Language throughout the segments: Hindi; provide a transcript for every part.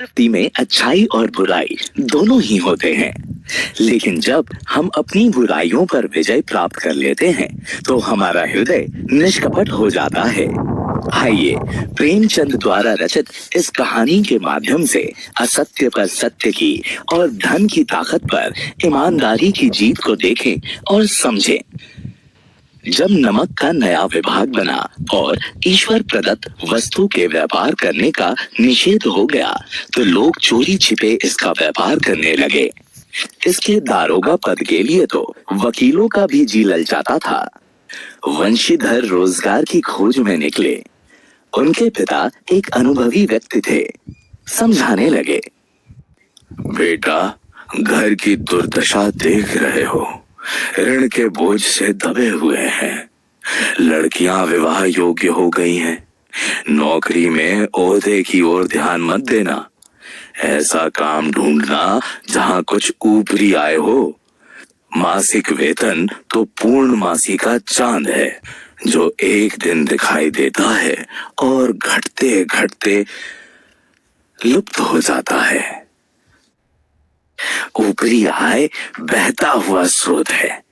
प्रकृति में अच्छाई और बुराई दोनों ही होते हैं, लेकिन जब हम अपनी बुराइयों पर विजय प्राप्त कर लेते हैं तो हमारा हृदय निष्कपट हो जाता है। आइए प्रेमचंद द्वारा रचित इस कहानी के माध्यम से असत्य पर सत्य की और धन की ताकत पर ईमानदारी की जीत को देखें और समझें। जब नमक का नया विभाग बना और ईश्वर प्रदत्त वस्तु के व्यापार करने का निषेध हो गया तो लोग चोरी छिपे इसका व्यापार करने लगे। इसके दारोगा पद के लिए तो वकीलों का भी जी ललचाता था। वंशीधर रोजगार की खोज में निकले। उनके पिता एक अनुभवी व्यक्ति थे। समझाने लगे, बेटा, घर की दुर्दशा देख रहे हो, ऋण के बोझ से दबे हुए हैं। लड़कियां विवाह योग्य हो गई हैं। नौकरी में ओहदे की ओर ध्यान मत देना। ऐसा काम ढूंढना जहां कुछ ऊपरी आय हो। मासिक वेतन तो पूर्णमासी का चांद है जो एक दिन दिखाई देता है और घटते घटते लुप्त हो जाता है। ऊपरी आय बहता हुआ स्रोत है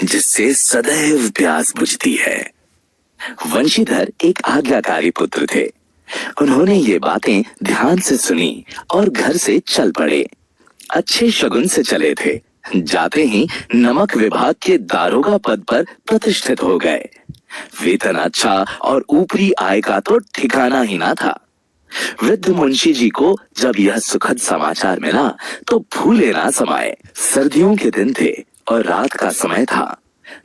जिससे सदैव प्यास बुझती है। वंशीधर एक आज्ञाकारी पुत्र थे। उन्होंने ये बातें ध्यान से सुनी और घर से चल पड़े। अच्छे शगुन से चले थे। जाते ही नमक विभाग के दारोगा पद पर प्रतिष्ठित हो गए। वेतन अच्छा और ऊपरी आय का तो ठिकाना ही ना था। वृद्ध मुंशी जी को जब यह सुखद समाचार मिला तो भूले ना समाये। सर्दियों के दिन थे और रात का समय था।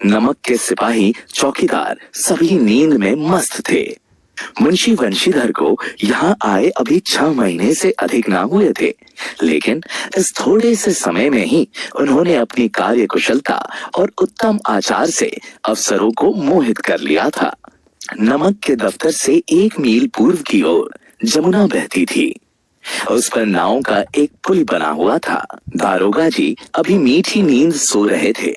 नमक के सिपाही चौकीदार सभी नींद में मस्त थे। मुंशी वंशीधर को यहाँ आए अभी 6 महीने से अधिक ना हुए थे, लेकिन इस थोड़े से समय में ही उन्होंने अपनी कार्य कुशलता और उत्तम आचार से अफसरों को मोहित कर लिया था। नमक के दफ्तर से 1 मील पूर्व की ओर जमुना बहती थी। उस पर नाव का एक पुल बना हुआ था। दारोगा जी अभी मीठी नींद सो रहे थे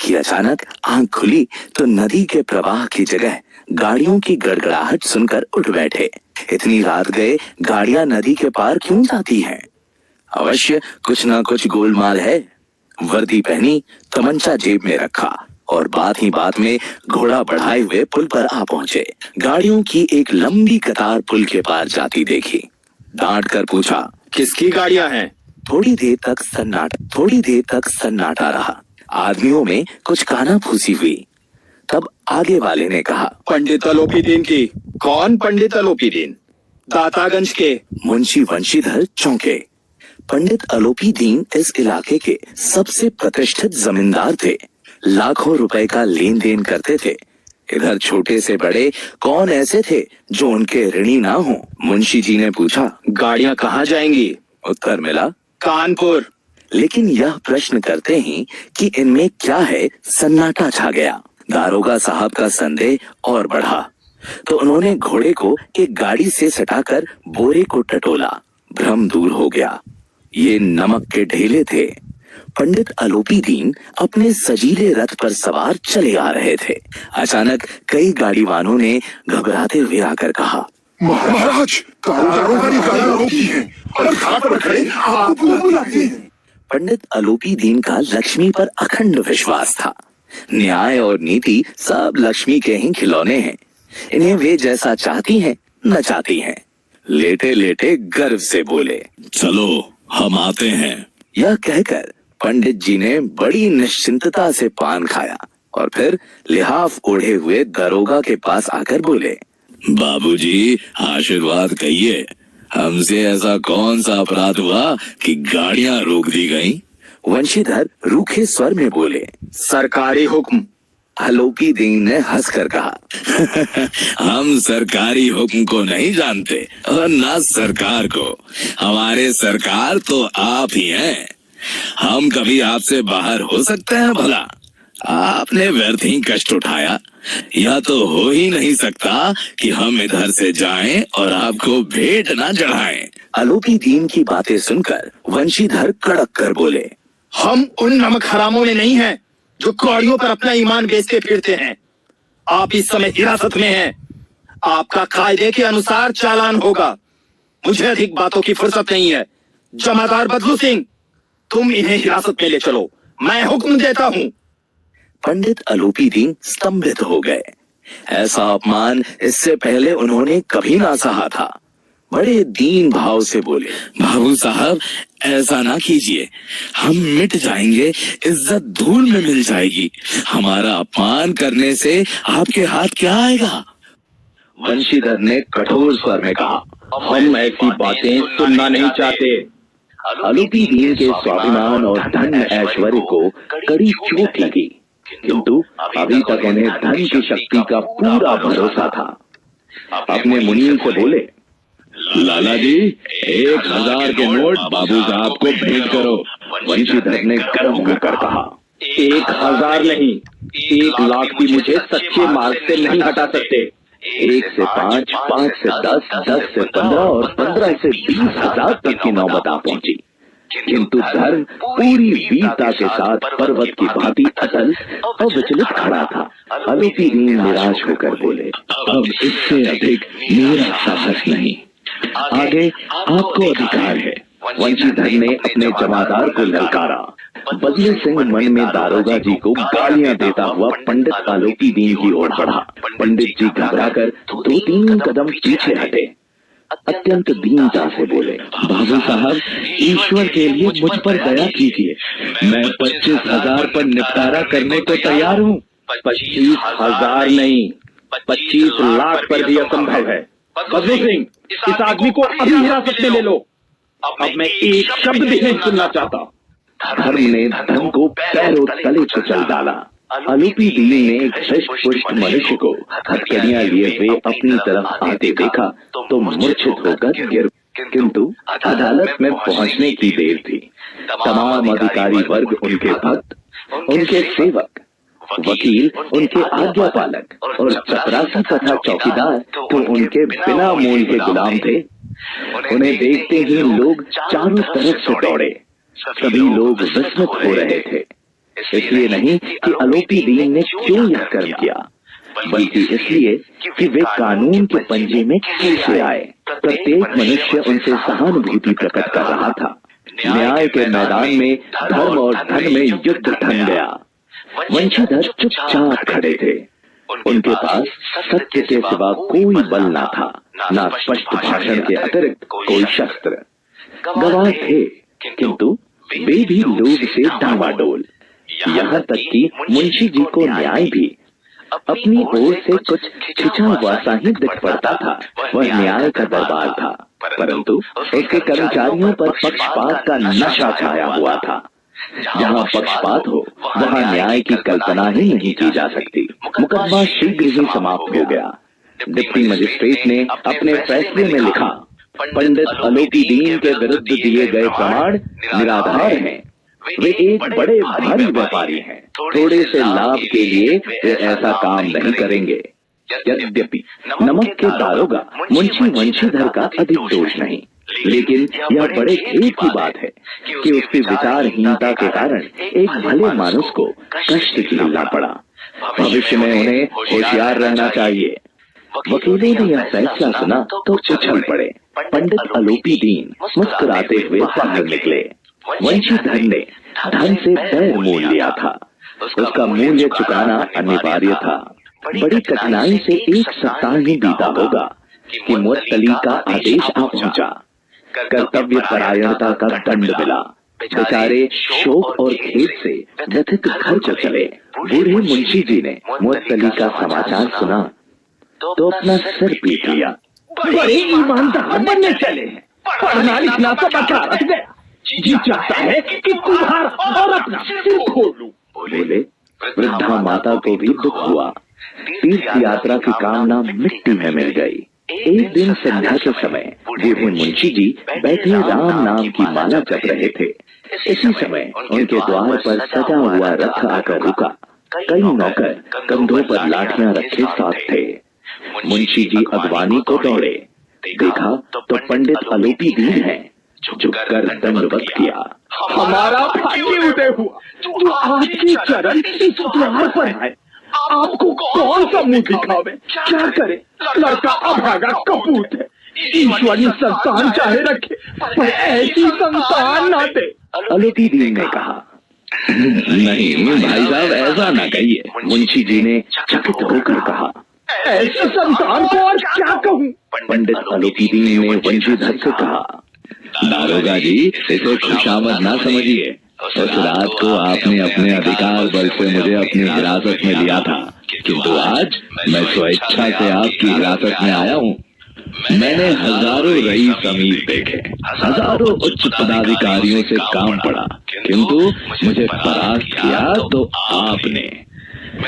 कि अचानक आंख खुली तो नदी के प्रवाह की जगह गाड़ियों की गड़गड़ाहट सुनकर उठ बैठे। इतनी रात गए गाड़ियां नदी के पार क्यों जाती हैं? अवश्य कुछ ना कुछ गोलमाल है। वर्दी पहनी, तमंचा जेब में रखा और बात ही बात में घोड़ा बढ़ाए हुए पुल पर आ पहुंचे। गाड़ियों की एक लंबी कतार पुल के पार जाती देखी। डांट कर पूछा, किसकी गाड़ियां हैं? थोड़ी देर तक सन्नाटा रहा। आदमियों में कुछ कानाफूसी हुई। तब आगे वाले ने कहा, पंडित अलोपीदीन की। कौन पंडित अलोपीदीन? दातागंज के। मुंशी वंशीधर चौंके। पंडित अलोपीदीन इस इलाके के सबसे प्रतिष्ठित जमींदार थे। लाखों रुपए का लेन देन करते थे। इधर छोटे से बड़े कौन ऐसे थे जो उनके ऋणी ना हो? मुंशी जी ने पूछा, गाड़ियां कहाँ जाएंगी? उत्तर मिला, कानपुर। लेकिन यह प्रश्न करते ही कि इनमें क्या है, सन्नाटा छा गया। दारोगा साहब का संदेह और बढ़ा तो उन्होंने घोड़े को एक गाड़ी से सटाकर बोरे को टटोला। भ्रम दूर हो गया। ये नमक के ढेले थे। पंडित अलोपीदीन अपने सजीले रथ पर सवार चले आ रहे थे। अचानक कई गाड़ीवानों ने घबराते हुए आकर कहा, महाराज, गाड़ियां रोकी हैं और घाट पर खड़े आपको बुलाते हैं। पंडित अलोपीदीन का लक्ष्मी पर अखंड विश्वास था। न्याय और नीति सब लक्ष्मी के ही खिलौने हैं। इन्हें वे जैसा चाहती हैं नचाती हैं। लेटे लेटे गर्व से बोले, चलो हम आते हैं। यह कहकर पंडित जी ने बड़ी निश्चिंतता से पान खाया और फिर लिहाफ ओढ़े हुए दरोगा के पास आकर बोले, बाबूजी, आशीर्वाद कहिए। हमसे ऐसा कौन सा अपराध हुआ कि गाड़ियां रोक दी गईं? वंशीधर रूखे स्वर में बोले, सरकारी हुक्म। अलोपीदीन ने हंसकर कहा, हम सरकारी हुक्म को नहीं जानते और ना सरकार को। हमारे सरकार तो आप ही हैं। हम कभी आपसे बाहर हो सकते हैं भला? आपने व्यर्थ ही कष्ट उठाया। यह तो हो ही नहीं सकता कि हम इधर से जाएं और आपको भेंट ना चढ़ाएं। अलोपीदीन की बातें सुनकर वंशीधर कड़क कर बोले, हम उन नमक हरामों में नहीं हैं जो कौड़ियों पर अपना ईमान बेचते फिरते हैं। आप इस समय हिरासत में हैं। आपका कायदे के अनुसार चालान होगा। मुझे अधिक बातों की फुर्सत नहीं है। जमादार बदलू सिंह, तुम इन्हें हिरासत में ले चलो, मैं हुक्म देता हूँ। पंडित अलूपी दीन स्तंभित हो गए। ऐसा अपमान इससे पहले उन्होंने कभी ना सहा था। बड़े दीन भाव से बोले, बाबू साहब ऐसा ना कीजिए, हम मिट जाएंगे, इज्जत धूल में मिल जाएगी। हमारा अपमान करने से आपके हाथ क्या आएगा? वंशीधर ने कठोर स्वर में कहा, हम ऐसी बातें सुनना नहीं चाहते। अलूपी दीन के स्वाभिमान और धन ऐश्वर्य को कड़ी चोट लगी, किंतु अभी तक उन्हें धन की शक्ति का पूरा भरोसा था। अपने मुनीम से बोले, लाला जी 1000 के नोट बाबू साहब को भेंट करो। वंशीधर ने गर्म होकर कहा, 1000 नहीं, 1 लाख भी मुझे सच्चे मार्ग से नहीं हटा सकते। 1 से 5, 5 से 10, 10 से 15 और 15 से 20,000 तक की नौबत आ पहुंची, किंतु धर्म पूरी वीरता के साथ पर्वत की भांति अटल अविचलित खड़ा था। अलूपी दीन निराश होकर बोले, अब इससे अधिक मेरा साहस नहीं, आगे आपको अधिकार है। वंशीधर ने अपने जमादार को ललकारा। बदले सिंह मन में दारोगा जी को गालियां देता हुआ पंडित अलूपी दीन की ओर बढ़ा। पंडित जी घबराकर 2-3 कदम पीछे हटे। अत्यंत दीनता से बोले, बाबू साहब ईश्वर के लिए मुझ पर दया कीजिए, मैं 25,000 पर निपटारा करने को तैयार हूँ। 25,000 नहीं, 25 लाख पर भी असंभव है। बदलू सिंह, इस आदमी को अभी हिरासत में ले लो। अब मैं एक शब्द भी नहीं सुनना चाहता। धर्म ने धन को पैरों तले कुचल डाला। अलूपी दीन ने एक हृष्ट पुष्ट मनुष्य को हथकड़ियां लिए हुए अपनी तरफ आते देखा तो मूर्छित होकर गिर, किंतु अदालत में पहुंचने की देर थी। तमाम अधिकारी वर्ग उनके भक्त, उनके सेवक, वकील उनके आज्ञा पालक और चपरासी तथा चौकीदार तो उनके बिना मूल के गुलाम थे। उन्हें देखते ही लोग चारों तरफ से दौड़े। सभी लोग विस्मित हो रहे थे, इसलिए नहीं कि अलूपी दीन ने क्यों यह कर्म किया, बल्कि इसलिए कि वे कानून के पंजे में कैसे आए। प्रत्येक मनुष्य उनसे सहानुभूति प्रकट कर रहा था। न्याय के मैदान में धर्म और धन में युद्ध थम गया। वंशीधर चुपचाप खड़े थे। उनके पास सत्य के सिवा कोई बल ना था, ना स्पष्ट भाषण के अतिरिक्त कोई शस्त्र। गवाह थे, किंतु वे भी लोभ से डावाडोल। यहाँ तक कि मुंशी जी को न्याय भी अपनी ओर से कुछ खिंचा हुआ सा ही दिख पड़ता था। वह न्याय का दरबार था, परंतु उसके कर्मचारियों पर पक्षपात का नशा छाया हुआ था। जहाँ पक्षपात हो वहाँ न्याय की कल्पना ही नहीं की जा सकती। मुकदमा शीघ्र ही समाप्त हो गया। डिप्टी मजिस्ट्रेट ने अपने फैसले में लिखा, पंडित अलूपी दीन के विरुद्ध दिए गए प्रमाण निराधार हैं। वे एक बड़े भारी व्यापारी हैं। थोड़े से लाभ के लिए वे ऐसा काम नहीं करेंगे। यद्यपि नमक के दारोगा मुंशी वंशीधर का अधिक दोष नहीं, लेकिन यह बड़े खेद की बात है कि उसकी विचारहीनता के कारण एक भले मानुष को कष्ट झेलना पड़ा। भविष्य में उन्हें होशियार रहना चाहिए। वकीलों ने यह फैसला सुना तो उछल पड़े। पंडित अलूपी दीन मुस्कुराते हुए बाहर निकले। वंशीधर ने धन से बैर मोल लिया था, उसका मूल्य चुकाना अनिवार्य था। बड़ी कठिनाई से 1 सप्ताह ही बीता होगा कि मुअत्तली का आदेश आ पहुंचा। कर्तव्य परायणता का दंड मिला। बेचारे शोक और खेद से व्यथित घर को चले। बूढ़े मुंशी जी ने मुअत्तली का समाचार सुना तो अपना सिर पीट लिया। बड़े ईमानदार बनने चले हैं, पढ़ना लिखना तो बचा रख गया। जी चाहता है कि तुम्हारा और अपना सिर खोल लूं। बोले। वृद्धा माता को भी दुख हुआ। तीर्थ यात्रा की कामना मिट्टी में मिल गई। एक दिन संध्या के समय बूढ़े मुंशी जी बैठे राम नाम की माला जप रहे थे। इसी समय उनके द्वार पर सजा हुआ रथ आकर रुका। कई नौकर कंधों पर लाठियां रखे साथ थे। मुंशी जी अगवानी को दौड़े। देखा तो पंडित अलूपी दीन है। झुककर दंडवत किया। हमारा भाग्य उदय हुआ, जो आपके चरण इस द्वार पर है। आपको कौन सा मुंह दिखावे, क्या करे? लड़का अभागा कपूत है, ईश्वर ये संतान चाहे रखे पर ऐसी संतान ना दे। आलोपी दीन ने कहा, नहीं भाई साहब, ऐसा ना कहिए। मुंशी जी ने चकित होकर कहा, ऐसे संतान को और क्या कहूँ। पंडित आलोपी दीन ने वंशीधर से कहा, दारोगा जी, इसे खुशामद ना समझिए। उस रात को आपने अपने अधिकार बल से मुझे अपनी हिरासत में लिया था, किंतु आज मैं स्वेच्छा से आपकी हिरासत में आया हूँ। मैंने हजारों रईस अमीर देखे, हजारों उच्च पदाधिकारियों से काम पड़ा, किंतु मुझे परास्त किया तो आपने।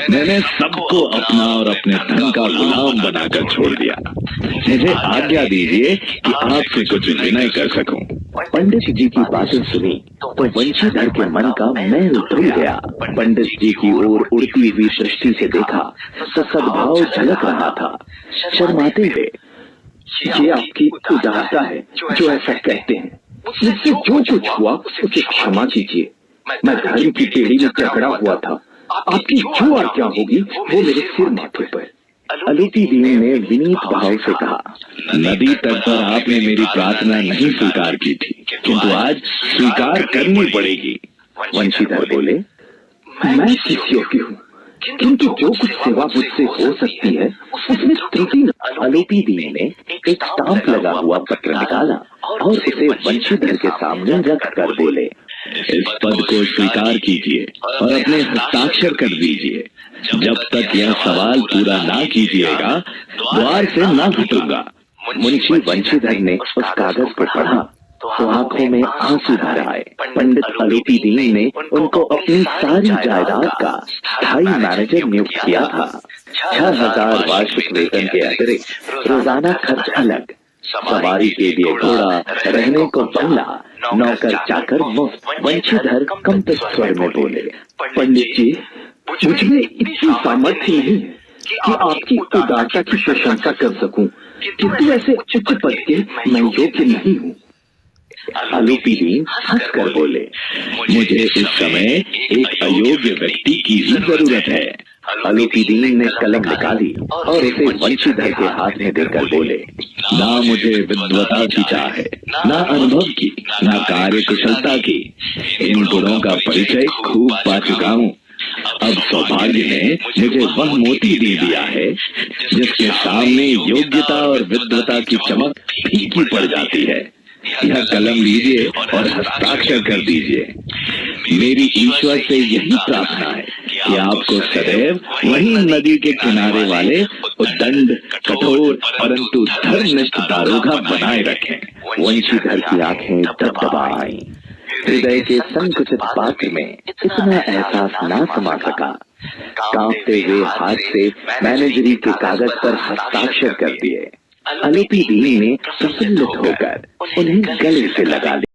मैंने सबको अपना और अपने धन का गुलाम बनाकर छोड़ दिया। मुझे आज्ञा दीजिए कि आपसे कुछ विनय कर सकूं। पंडित जी की बातें सुनी तो वंशीधर के मन का मैल धुल गया। पंडित जी की ओर उड़ती हुई दृष्टि से देखा तो सद्भाव झलक रहा था। शर्माते हुए, ये आपकी उदारता है जो ऐसा कहते हैं। मुझसे जो कुछ हुआ उसे क्षमा कीजिए। मैं धर्म की पेड़ी में जकड़ा हुआ था। आपकी जो आज्ञा होगी वो मेरे सिर माथे पर। आलोपी दीन ने विनीत भाव से कहा, नदी तट पर आपने मेरी प्रार्थना नहीं स्वीकार की थी, किंतु आज स्वीकार करनी पड़ेगी। वंशीधर बोले, मैं किस योग्य हूँ, किंतु जो कुछ सेवा मुझसे हो सकती है उसमें त्रुटि न। आलोपी दीन ने एक स्टाम्प लगा हुआ पत्र निकाला और उसे वंशीधर के सामने रख कर बोले, इस पद को स्वीकार कीजिए और अपने हस्ताक्षर कर दीजिए। जब तक यह सवाल पूरा ना कीजिएगा, द्वार से ना हटूंगा। मुंशी वंशीधर ने उस कागज को पढ़ा तो आंखों में आंसू भर आए। पंडित आलोपी दीन ने उनको अपनी सारी जायदाद का स्थायी मैनेजर नियुक्त किया था। 6000 वार्षिक वेतन के अतिरिक्त रोजाना खर्च अलग, सवारी के लिए घोड़ा, रहने को बंगला, नौकर चाकर मुफ्त। वंशीधर कंप स्वर में बोले, पंडित जी, मुझमें इतनी सामर्थ्य नहीं है कि आपकी उदारता की प्रशंसा कर सकूं, किंतु ऐसे उच्च पद के मैं योग्य नहीं हूँ। आलोपी दीन हंसकर बोले, मुझे इस समय एक अयोग्य व्यक्ति की ही जरूरत है। आलोपी दीन ने कलम निकाली और उसे वंशीधर के हाथ में देकर बोले, ना मुझे विद्वता की चाह है, ना अनुभव की, ना कार्य कुशलता की। इन गुणों का परिचय खूब पा चुका हूँ। अब सौभाग्य ने मुझे वह मोती दे दिया है जिसके सामने योग्यता और विद्वता की चमक फीकी पड़ जाती है। यह कलम लीजिए और हस्ताक्षर कर दीजिए। मेरी ईश्वर से यही प्रार्थना है कि आपको सदैव वही नदी के किनारे वाले उद्दंड, कठोर परंतु धर्मनिष्ठ दारोगा बनाए रखें। वंशीधर की आंखें दबदबा आईं। हृदय के संकुचित पात्र में इतना एहसास ना समा सका। कांपते हुए हाथ से मैनेजरी के कागज पर हस्ताक्षर कर दिए। आलोपी दीन ने प्रफुल्लित होकर उन्हें गले से लगा लिया।